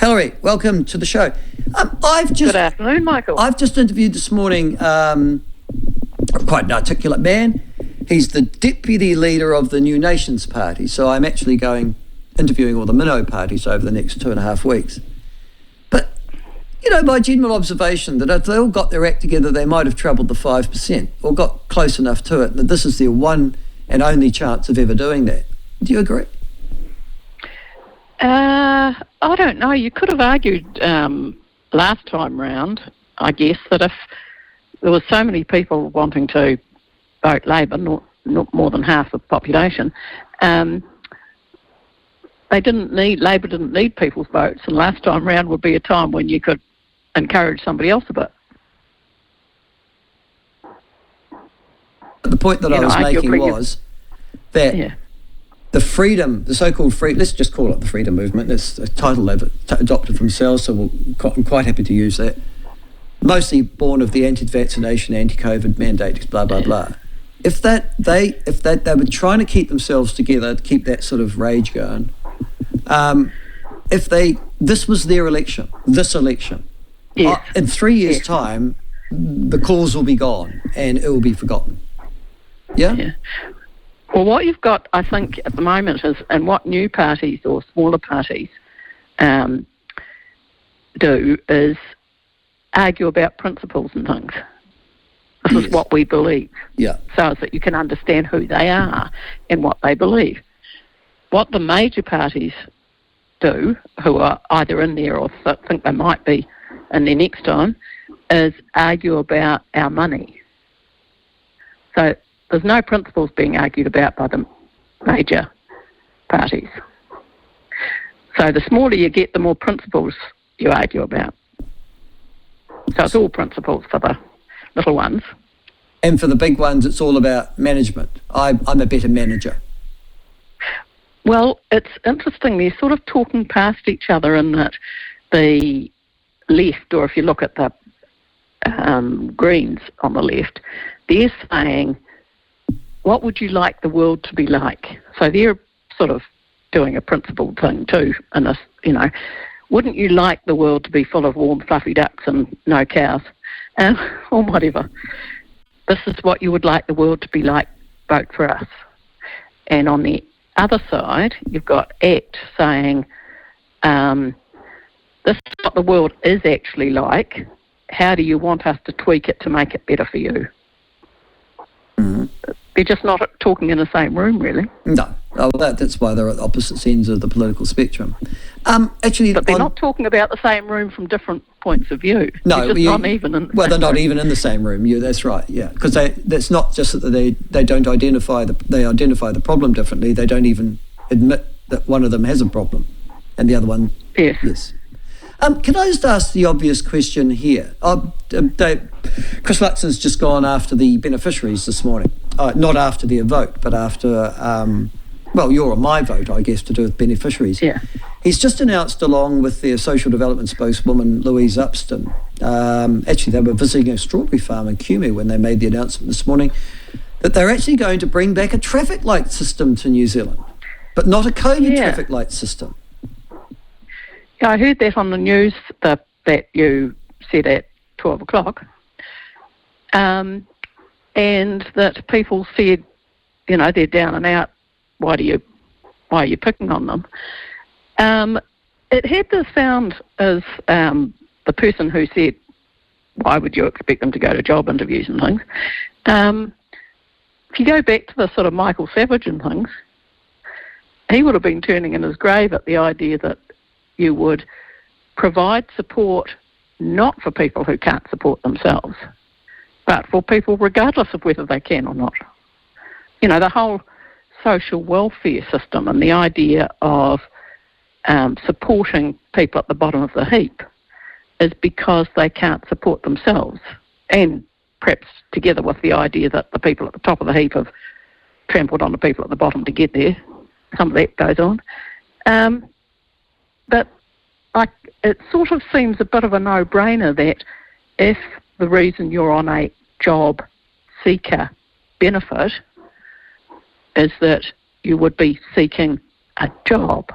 Hilary, welcome to the show. Good afternoon, Michael. I've just interviewed this morning quite an articulate man. He's the deputy leader of the New Nations Party, so I'm actually interviewing all the minnow parties over the next 2.5 weeks. But, my general observation that if they all got their act together, they might have trebled the 5% or got close enough to it, that this is their one and only chance of ever doing that. Do you agree? I don't know. You could have argued last time round, I guess, that if there were so many people wanting to vote Labor, not more than half the population, Labor didn't need people's votes, and last time round would be a time when you could encourage somebody else a bit. The point that I was making was that the freedom, the so-called free, let's just call it the freedom movement. It's a title they've adopted for themselves, so I'm quite happy to use that. Mostly born of the anti-vaccination, anti-COVID mandates, blah blah blah. If they were trying to keep themselves together, to keep that sort of rage going. This was their election, in 3 years' time, the cause will be gone and it will be forgotten. Yeah. Well, what you've got, I think, at the moment is, and what new parties or smaller parties do, is argue about principles and things. This is what we believe. Yeah. So that you can understand who they are and what they believe. What the major parties do, who are either in there or think they might be in there next time, is argue about our money. So there's no principles being argued about by the major parties. So the smaller you get, the more principles you argue about. So it's all principles for the little ones. And for the big ones, it's all about management. I'm a better manager. Well, it's interesting. They're sort of talking past each other in that the left, or if you look at the Greens on the left, they're saying, what would you like the world to be like? So they're sort of doing a principled thing too. And wouldn't you like the world to be full of warm, fluffy ducks and no cows, or whatever? This is what you would like the world to be like. Vote for us. And on the other side, you've got ACT saying, this is what the world is actually like. How do you want us to tweak it to make it better for you? Mm-hmm. They're just not talking in the same room, really. No. Oh, that's why they're at opposite ends of the political spectrum. But they're not talking about the same room from different points of view. No, they're just not even in the they're not even in the same room. That's right. Yeah, because that's not just that they don't identify they identify the problem differently. They don't even admit that one of them has a problem, and the other one. Yes. Can I just ask the obvious question here? Chris Luxon's just gone after the beneficiaries this morning. Not after their vote, but after, your or my vote, I guess, to do with beneficiaries. Yeah. He's just announced, along with their social development spokeswoman, Louise Upston, actually they were visiting a strawberry farm in Cumu when they made the announcement this morning, that they're actually going to bring back a traffic light system to New Zealand, but not a COVID traffic light system. I heard that on the news that you said at 12 o'clock, and that people said, they're down and out. Why are you picking on them? It had the sound as the person who said, why would you expect them to go to job interviews and things? If you go back to the sort of Michael Savage and things, he would have been turning in his grave at the idea that you would provide support not for people who can't support themselves, but for people regardless of whether they can or not. The whole social welfare system and the idea of supporting people at the bottom of the heap is because they can't support themselves, and perhaps together with the idea that the people at the top of the heap have trampled on the people at the bottom to get there. Some of that goes on. But it sort of seems a bit of a no-brainer that if the reason you're on a job seeker benefit is that you would be seeking a job,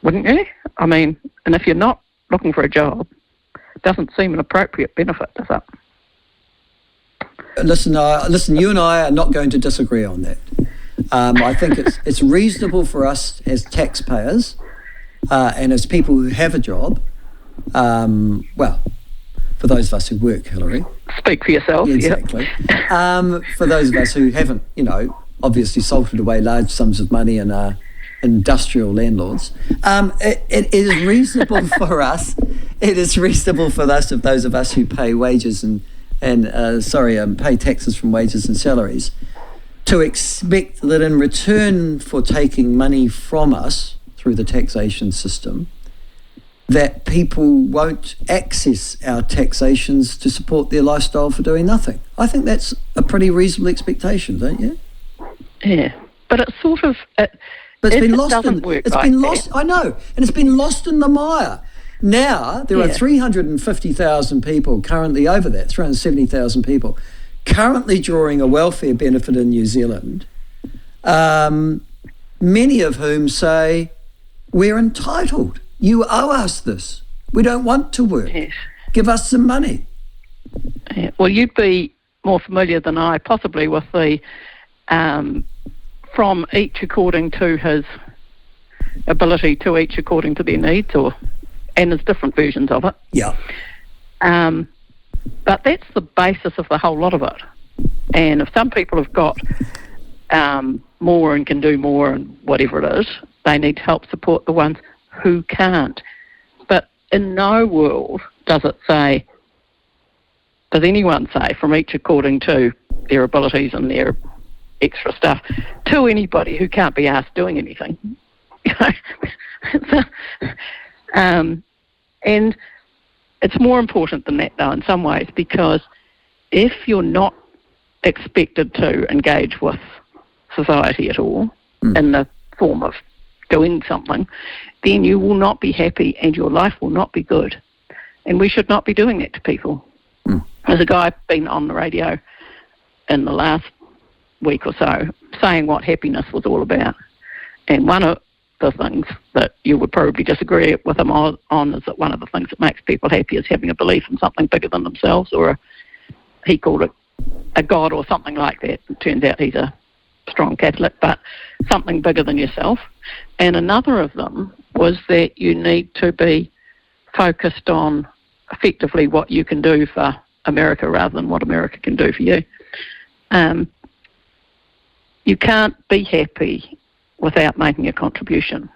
wouldn't you? I mean, and if you're not looking for a job, it doesn't seem an appropriate benefit, does it? Listen, you and I are not going to disagree on that. I think it's reasonable for us as taxpayers and as people who have a job, well, for those of us who work, Hilary. Speak for yourself. Yeah, exactly. For those of us who haven't, obviously salted away large sums of money and are industrial landlords, it is reasonable for us. It is reasonable for those of us who pay wages and pay taxes from wages and salaries, to expect that in return for taking money from us through the taxation system, that people won't access our taxations to support their lifestyle for doing nothing. I think that's a pretty reasonable expectation, don't you? Yeah, but it's sort of... But it's been lost. I know, and it's been lost in the mire. Now there are 350,000 people currently over that, 370,000 people currently drawing a welfare benefit in New Zealand, many of whom say, we're entitled. You owe us this. We don't want to work. Yes. Give us some money. Yeah. Well, you'd be more familiar than I, possibly, with the from each according to his ability to each according to their needs, and there's different versions of it. Yeah. But that's the basis of the whole lot of it. And if some people have got more and can do more and whatever it is, they need to help support the ones who can't. But in no world does anyone say from each according to their abilities and their extra stuff to anybody who can't be asked doing anything. And it's more important than that, though, in some ways, because if you're not expected to engage with society at all in the form of doing something, then you will not be happy and your life will not be good. And we should not be doing that to people. There's a guy been on the radio in the last week or so saying what happiness was all about. And one of the things that you would probably disagree with him on is that one of the things that makes people happy is having a belief in something bigger than themselves, or he called it a God or something like that. It turns out he's a strong Catholic, but something bigger than yourself. And another of them was that you need to be focused on effectively what you can do for America rather than what America can do for you. You can't be happy without making a contribution.